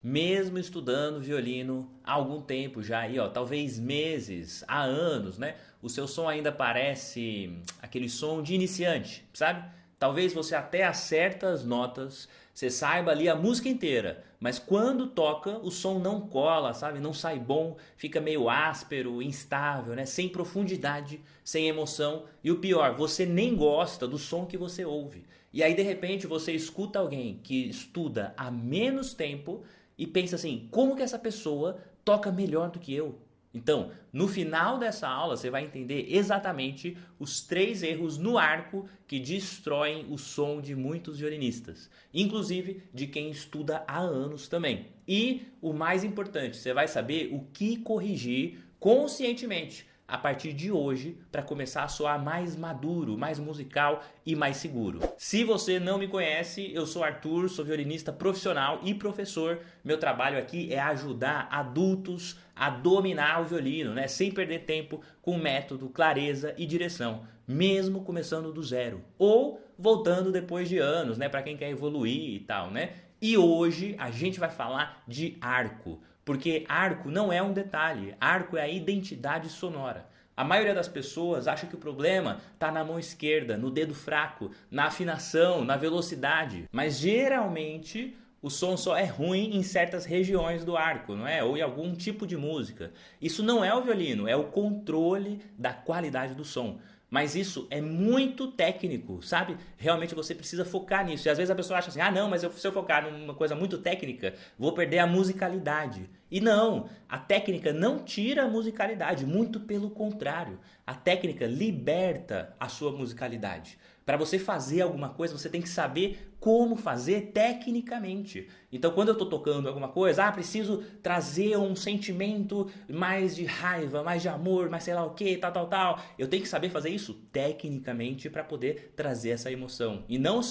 Mesmo estudando violino há algum tempo já aí, ó, talvez meses, há anos, né? O seu som ainda parece aquele som de iniciante, sabe? Talvez você até acerta as notas, você saiba ali a música inteira, mas quando toca o som não cola, sabe? Não sai bom, fica meio áspero, instável, né? Sem profundidade, sem emoção e o pior, você nem gosta do som que você ouve. E aí de repente você escuta alguém que estuda há menos tempo e pensa assim: como que essa pessoa toca melhor do que eu? Então, no final dessa aula, você vai entender exatamente os 3 erros no arco que destroem o som de muitos violinistas, inclusive de quem estuda há anos também. E o mais importante, você vai saber o que corrigir conscientemente a partir de hoje para começar a soar mais maduro, mais musical e mais seguro. Se você não me conhece, eu sou Arthur, sou violinista profissional e professor. Meu trabalho aqui é ajudar adultos a dominar o violino, né, sem perder tempo, com método, clareza e direção, mesmo começando do zero ou voltando depois de anos, né, para quem quer evoluir e tal, né? E hoje a gente vai falar de arco, porque arco não é um detalhe, arco é a identidade sonora. A maioria das pessoas acha que o problema está na mão esquerda, no dedo fraco, na afinação, na velocidade. Mas geralmente o som só é ruim em certas regiões do arco, não é? Ou em algum tipo de música. Isso não é o violino, é o controle da qualidade do som. Mas isso é muito técnico, sabe? Realmente você precisa focar nisso. E às vezes a pessoa acha assim: ah, não, mas se eu focar numa coisa muito técnica, vou perder a musicalidade. E não, a técnica não tira a musicalidade, muito pelo contrário. A técnica liberta a sua musicalidade. Para você fazer alguma coisa, você tem que saber como fazer tecnicamente. Então, quando eu estou tocando alguma coisa, preciso trazer um sentimento mais de raiva, mais de amor, mais sei lá o que, tal, tal, tal. Eu tenho que saber fazer isso tecnicamente para poder trazer essa emoção. E não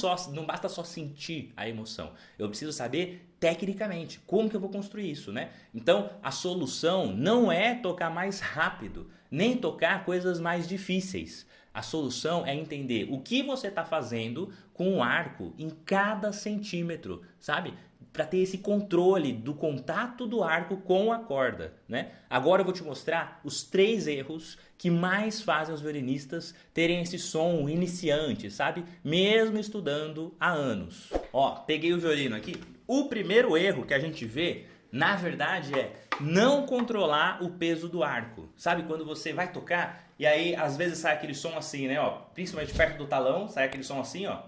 basta só sentir a emoção. Eu preciso saber tecnicamente como que eu vou construir isso, né? Então, a solução não é tocar mais rápido, nem tocar coisas mais difíceis. A solução é entender o que você está fazendo com o arco em cada centímetro, sabe? Para ter esse controle do contato do arco com a corda, né? Agora eu vou te mostrar os 3 erros que mais fazem os violinistas terem esse som iniciante, sabe? Mesmo estudando há anos. Ó, peguei o violino aqui. O primeiro erro que a gente vê, na verdade, é não controlar o peso do arco. Sabe quando você vai tocar e aí às vezes sai aquele som assim, né, ó, principalmente perto do talão, sai aquele som assim, ó,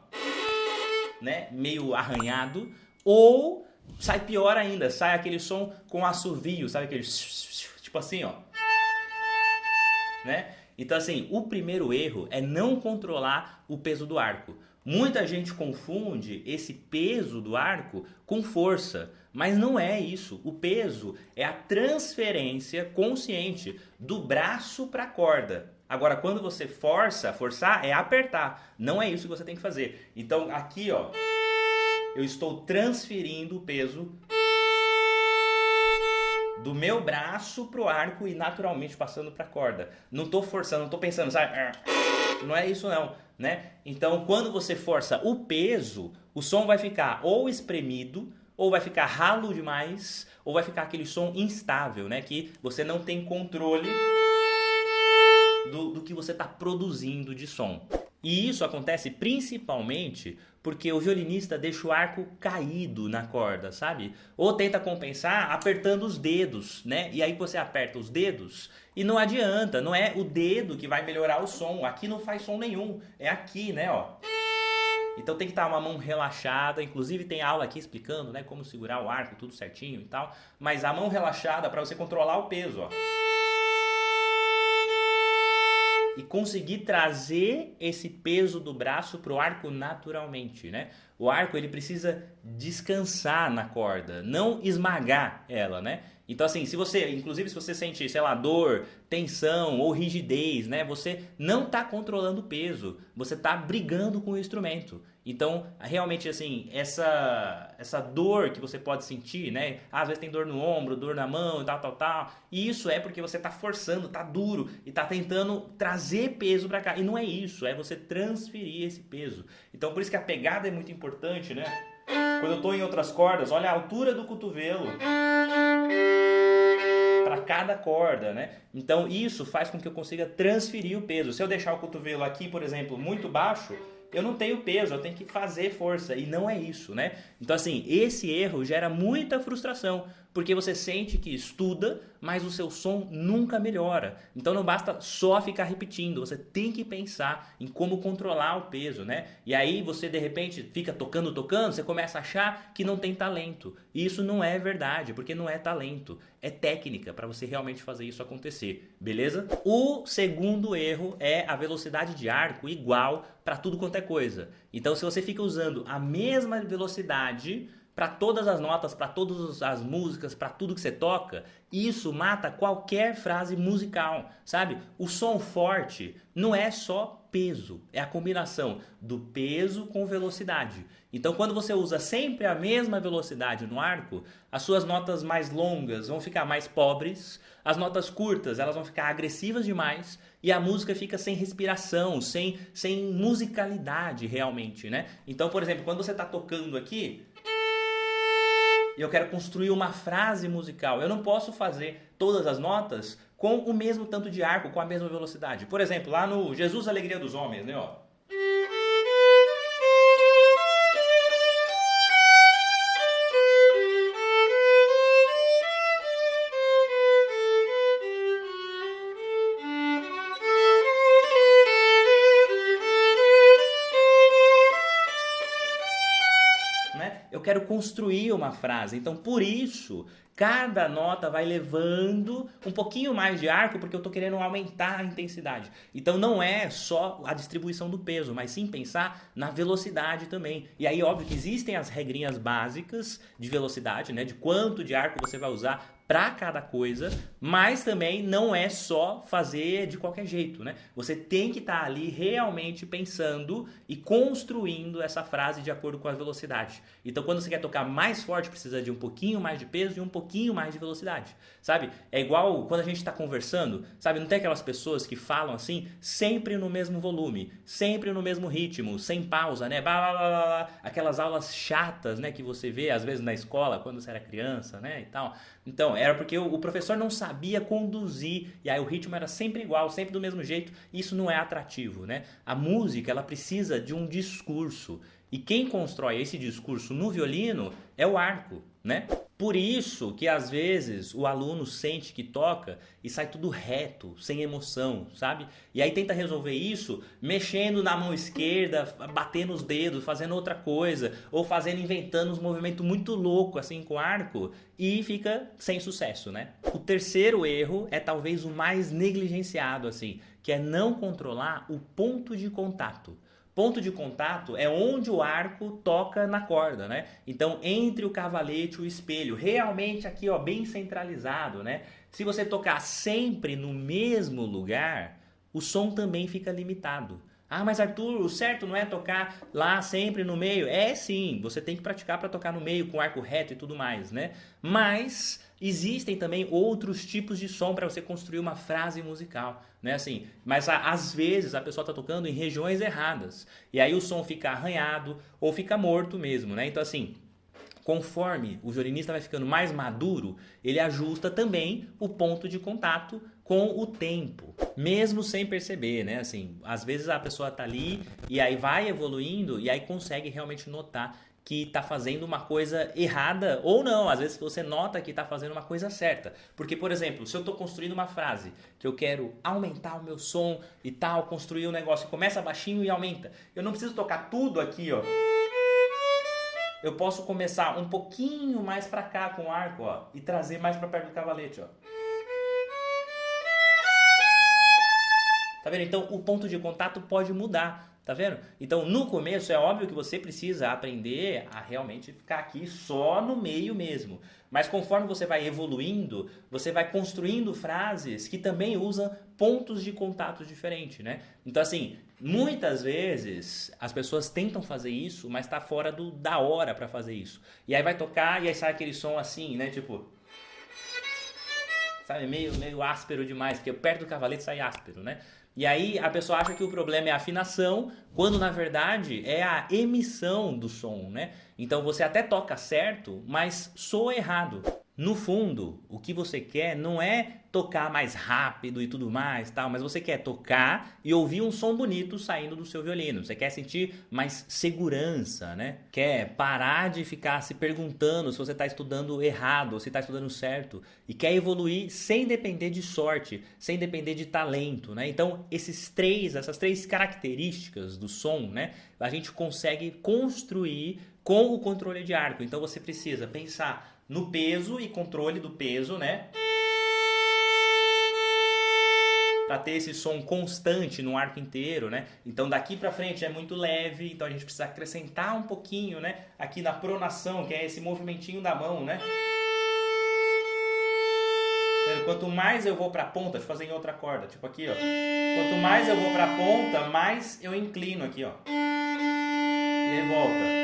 né, meio arranhado, ou sai pior ainda, sai aquele som com assovio, sabe aquele tipo assim, ó, né? Então assim, o primeiro erro é não controlar o peso do arco. Muita gente confunde esse peso do arco com força, mas não é isso. O peso é a transferência consciente do braço para a corda. Agora, quando você forçar é apertar. Não é isso que você tem que fazer. Então, aqui, ó, eu estou transferindo o peso do meu braço pro arco e naturalmente passando para a corda. Não estou forçando, não estou pensando, sabe? Não é isso não, né? Então, quando você força o peso, o som vai ficar ou espremido, ou vai ficar ralo demais, ou vai ficar aquele som instável, né? Que você não tem controle do que você está produzindo de som. E isso acontece principalmente porque o violinista deixa o arco caído na corda, sabe? Ou tenta compensar apertando os dedos, né? E aí você aperta os dedos e não adianta, não é o dedo que vai melhorar o som. Aqui não faz som nenhum, é aqui, né, ó. Então tem que estar uma mão relaxada, inclusive tem aula aqui explicando, né, como segurar o arco, tudo certinho e tal, mas a mão relaxada para você controlar o peso, ó. E conseguir trazer esse peso do braço para o arco naturalmente, né? O arco ele precisa descansar na corda, não esmagar ela, né? Então assim, inclusive se você sente, sei lá, dor, tensão ou rigidez, né? Você não está controlando o peso, você está brigando com o instrumento. Então, realmente assim, essa dor que você pode sentir, né? Às vezes tem dor no ombro, dor na mão e tal, tal, tal. E isso é porque você está forçando, está duro e está tentando trazer peso para cá. E não é isso, é você transferir esse peso. Então, por isso que a pegada é muito importante, né? Quando eu tô em outras cordas, olha a altura do cotovelo para cada corda, né? Então isso faz com que eu consiga transferir o peso. Se eu deixar o cotovelo aqui, por exemplo, muito baixo, eu não tenho peso, eu tenho que fazer força, e não é isso, né? Então assim, esse erro gera muita frustração, porque você sente que estuda, mas o seu som nunca melhora. Então não basta só ficar repetindo, você tem que pensar em como controlar o peso, né? E aí você de repente fica tocando, você começa a achar que não tem talento. E isso não é verdade, porque não é talento, é técnica para você realmente fazer isso acontecer, beleza? O segundo erro é a velocidade de arco igual para tudo quanto é coisa. Então se você fica usando a mesma velocidade para todas as notas, para todas as músicas, para tudo que você toca, isso mata qualquer frase musical, sabe? O som forte não é só peso, é a combinação do peso com velocidade. Então, quando você usa sempre a mesma velocidade no arco, as suas notas mais longas vão ficar mais pobres, as notas curtas elas vão ficar agressivas demais e a música fica sem respiração, sem musicalidade realmente, né? Então, por exemplo, quando você está tocando aqui e eu quero construir uma frase musical, eu não posso fazer todas as notas com o mesmo tanto de arco, com a mesma velocidade. Por exemplo, lá no Jesus Alegria dos Homens, né, ó. Eu quero construir uma frase, então por isso cada nota vai levando um pouquinho mais de arco, porque eu estou querendo aumentar a intensidade. Então não é só a distribuição do peso, mas sim pensar na velocidade também. E aí óbvio que existem as regrinhas básicas de velocidade, né, de quanto de arco você vai usar para cada coisa, mas também não é só fazer de qualquer jeito, né? Você tem que estar ali realmente pensando e construindo essa frase de acordo com a velocidade. Então, quando você quer tocar mais forte, precisa de um pouquinho mais de peso e um pouquinho mais de velocidade, sabe? É igual quando a gente está conversando, sabe? Não tem aquelas pessoas que falam assim, sempre no mesmo volume, sempre no mesmo ritmo, sem pausa, né? Aquelas aulas chatas, né? Que você vê às vezes na escola, quando você era criança, né? E tal. Então, era porque o professor não sabia conduzir, e aí o ritmo era sempre igual, sempre do mesmo jeito, e isso não é atrativo, né? A música, ela precisa de um discurso, e quem constrói esse discurso no violino é o arco, né? Por isso que às vezes o aluno sente que toca e sai tudo reto, sem emoção, sabe? E aí tenta resolver isso mexendo na mão esquerda, batendo os dedos, fazendo outra coisa, ou inventando uns movimentos muito loucos assim com o arco e fica sem sucesso, né? O terceiro erro é talvez o mais negligenciado assim, que é não controlar o ponto de contato. Ponto de contato é onde o arco toca na corda, né? Então, entre o cavalete e o espelho, realmente aqui, ó, bem centralizado, né? Se você tocar sempre no mesmo lugar, o som também fica limitado. Ah, mas Arthur, o certo não é tocar lá sempre no meio? É sim, você tem que praticar para tocar no meio com arco reto e tudo mais, né? Mas existem também outros tipos de som para você construir uma frase musical, né? Assim, mas às vezes a pessoa está tocando em regiões erradas e aí o som fica arranhado ou fica morto mesmo, né? Então assim, conforme o violinista vai ficando mais maduro, ele ajusta também o ponto de contato com o tempo, mesmo sem perceber, né? Assim, às vezes a pessoa tá ali e aí vai evoluindo e aí consegue realmente notar que tá fazendo uma coisa errada ou não. Às vezes você nota que tá fazendo uma coisa certa. Porque, por exemplo, se eu tô construindo uma frase que eu quero aumentar o meu som e tal, construir um negócio que começa baixinho e aumenta, eu não preciso tocar tudo aqui, ó. Eu posso começar um pouquinho mais pra cá com o arco, ó, e trazer mais pra perto do cavalete, ó. Tá vendo? Então, o ponto de contato pode mudar, tá vendo? Então, no começo, é óbvio que você precisa aprender a realmente ficar aqui só no meio mesmo. Mas conforme você vai evoluindo, você vai construindo frases que também usam pontos de contato diferentes, né? Então, assim, muitas vezes as pessoas tentam fazer isso, mas tá fora da hora pra fazer isso. E aí vai tocar e aí sai aquele som assim, né? Tipo... sabe, meio áspero demais, porque perto do cavalete sai áspero, né? E aí a pessoa acha que o problema é a afinação, quando na verdade é a emissão do som, né? Então você até toca certo, mas soa errado. No fundo, o que você quer não é tocar mais rápido e tudo mais, tal, mas você quer tocar e ouvir um som bonito saindo do seu violino. Você quer sentir mais segurança, né? Quer parar de ficar se perguntando se você está estudando errado ou se está estudando certo e quer evoluir sem depender de sorte, sem depender de talento, né? Então, essas três características do som, né, a gente consegue construir com o controle de arco. Então, você precisa pensar no peso e controle do peso, né? Para ter esse som constante no arco inteiro, né? Então daqui para frente é muito leve, então a gente precisa acrescentar um pouquinho, né? Aqui na pronação, que é esse movimentinho da mão, né? Quanto mais eu vou para a ponta, deixa eu fazer em outra corda, tipo aqui, ó. Quanto mais eu vou para a ponta, mais eu inclino aqui, ó. E aí volta.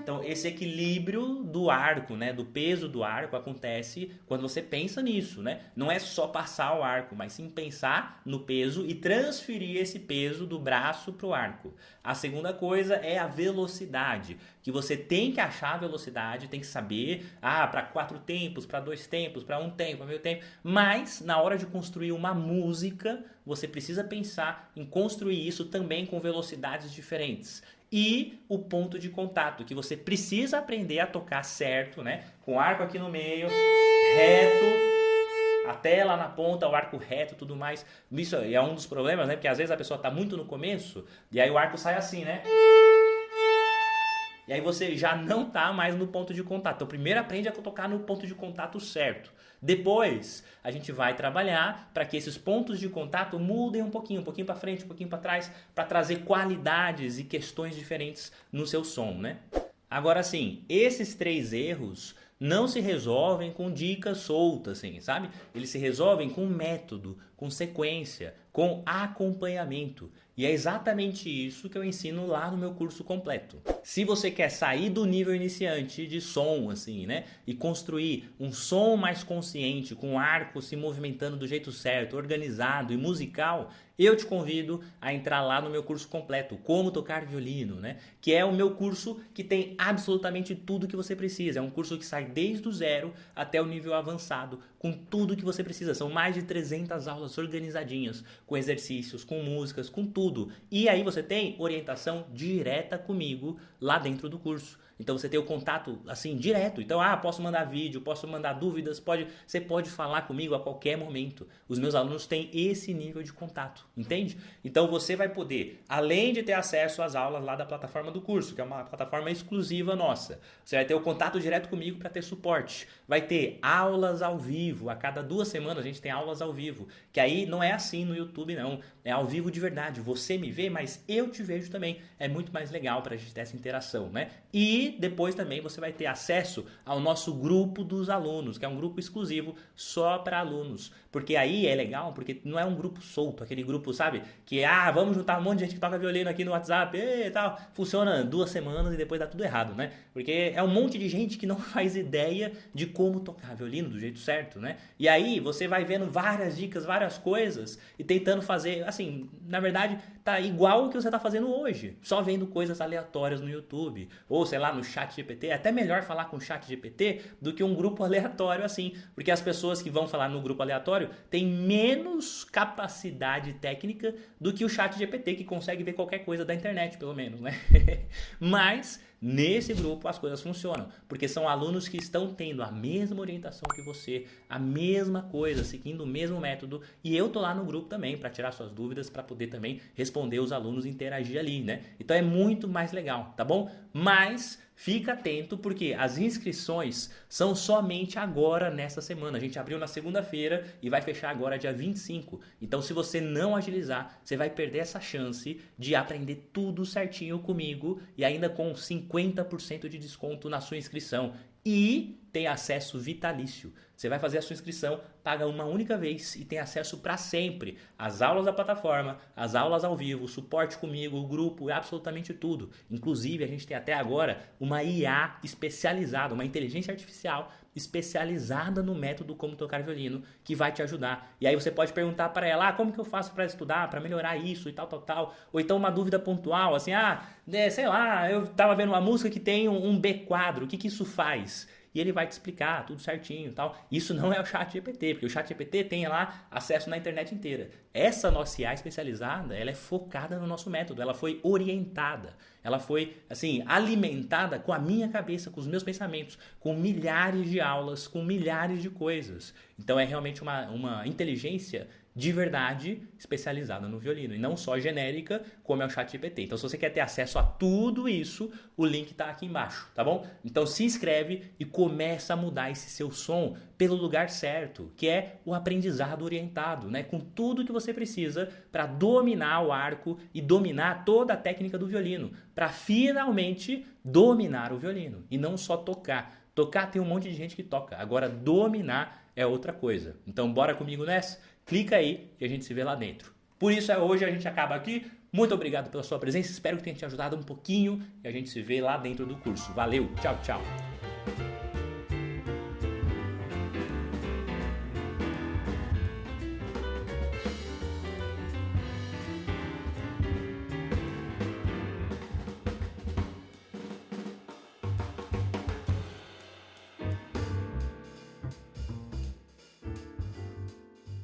Então, esse equilíbrio do arco, né, do peso do arco, acontece quando você pensa nisso, né? Não é só passar o arco, mas sim pensar no peso e transferir esse peso do braço para o arco. A segunda coisa é a velocidade, que você tem que achar a velocidade, tem que saber, para 4 tempos, para 2 tempos, para 1 tempo, para meio tempo. Mas, na hora de construir uma música, você precisa pensar em construir isso também com velocidades diferentes. E o ponto de contato, que você precisa aprender a tocar certo, né? Com o arco aqui no meio, reto, até lá na ponta, o arco reto e tudo mais. Isso é um dos problemas, né? Porque às vezes a pessoa está muito no começo, e aí o arco sai assim, né? E aí você já não está mais no ponto de contato. Então primeiro aprende a tocar no ponto de contato certo. Depois a gente vai trabalhar para que esses pontos de contato mudem um pouquinho para frente, um pouquinho para trás, para trazer qualidades e questões diferentes no seu som, né? Agora sim, esses 3 erros não se resolvem com dicas soltas, assim, sabe? Eles se resolvem com método, com sequência, com acompanhamento. E é exatamente isso que eu ensino lá no meu curso completo. Se você quer sair do nível iniciante de som, assim, né? E construir um som mais consciente, com o arco se movimentando do jeito certo, organizado e musical, eu te convido a entrar lá no meu curso completo, Como Tocar Violino, né? Que é o meu curso que tem absolutamente tudo que você precisa. É um curso que sai desde o 0 até o nível avançado, com tudo que você precisa. São mais de 300 aulas organizadinhas, com exercícios, com músicas, com tudo. E aí você tem orientação direta comigo lá dentro do curso. Então você tem o contato assim direto. Então, posso mandar vídeo, posso mandar dúvidas, você pode falar comigo a qualquer momento. Os meus alunos têm esse nível de contato, entende? Então você vai poder, além de ter acesso às aulas lá da plataforma do curso, que é uma plataforma exclusiva nossa, você vai ter o contato direto comigo para ter suporte. Vai ter aulas ao vivo, a cada 2 semanas a gente tem aulas ao vivo, que aí não é assim no YouTube não, é ao vivo de verdade. Você me vê, mas eu te vejo também. É muito mais legal para a gente ter essa interação, né? E depois também você vai ter acesso ao nosso grupo dos alunos, que é um grupo exclusivo só para alunos. Porque aí é legal, porque não é um grupo solto, aquele grupo, sabe? Que vamos juntar um monte de gente que toca violino aqui no WhatsApp e tal. Funciona 2 semanas e depois dá tudo errado, né? Porque é um monte de gente que não faz ideia de como tocar violino do jeito certo, né? E aí você vai vendo várias dicas, várias coisas e tentando fazer, assim, na verdade, tá igual o que você tá fazendo hoje, só vendo coisas aleatórias no YouTube, ou sei lá, no ChatGPT. É até melhor falar com o ChatGPT do que um grupo aleatório assim, porque as pessoas que vão falar no grupo aleatório têm menos capacidade técnica do que o ChatGPT, que consegue ver qualquer coisa da internet, pelo menos, né? Mas nesse grupo as coisas funcionam, porque são alunos que estão tendo a mesma orientação que você, a mesma coisa, seguindo o mesmo método, e eu tô lá no grupo também para tirar suas dúvidas, para poder também responder os alunos e interagir ali, né? Então é muito mais legal, tá bom? Mas fica atento porque as inscrições são somente agora nessa semana. A gente abriu na segunda-feira e vai fechar agora dia 25. Então se você não agilizar, você vai perder essa chance de aprender tudo certinho comigo e ainda com 50% de desconto na sua inscrição. E tem acesso vitalício. Você vai fazer a sua inscrição, paga uma única vez e tem acesso para sempre às aulas da plataforma, às aulas ao vivo, suporte comigo, o grupo, absolutamente tudo. Inclusive, a gente tem até agora uma IA especializada, uma inteligência artificial especializada no método como tocar violino, que vai te ajudar. E aí você pode perguntar para ela, como que eu faço para estudar, para melhorar isso e tal, tal, tal. Ou então uma dúvida pontual, assim, sei lá, eu tava vendo uma música que tem um B quadro, o que isso faz? E ele vai te explicar tudo certinho e tal. Isso não é o ChatGPT, porque o ChatGPT tem lá acesso na internet inteira. Essa nossa IA especializada, ela é focada no nosso método, ela foi orientada, ela foi, assim, alimentada com a minha cabeça, com os meus pensamentos, com milhares de aulas, com milhares de coisas. Então é realmente uma inteligência de verdade especializada no violino, e não só genérica como é o ChatGPT. Então, se você quer ter acesso a tudo isso, o link está aqui embaixo, tá bom? Então, se inscreve e começa a mudar esse seu som pelo lugar certo, que é o aprendizado orientado, né? Com tudo que você precisa para dominar o arco e dominar toda a técnica do violino, para finalmente dominar o violino e não só tocar. Tocar tem um monte de gente que toca, agora dominar é outra coisa. Então, bora comigo nessa? Clica aí e a gente se vê lá dentro. Por isso, hoje a gente acaba aqui. Muito obrigado pela sua presença. Espero que tenha te ajudado um pouquinho e a gente se vê lá dentro do curso. Valeu, tchau, tchau.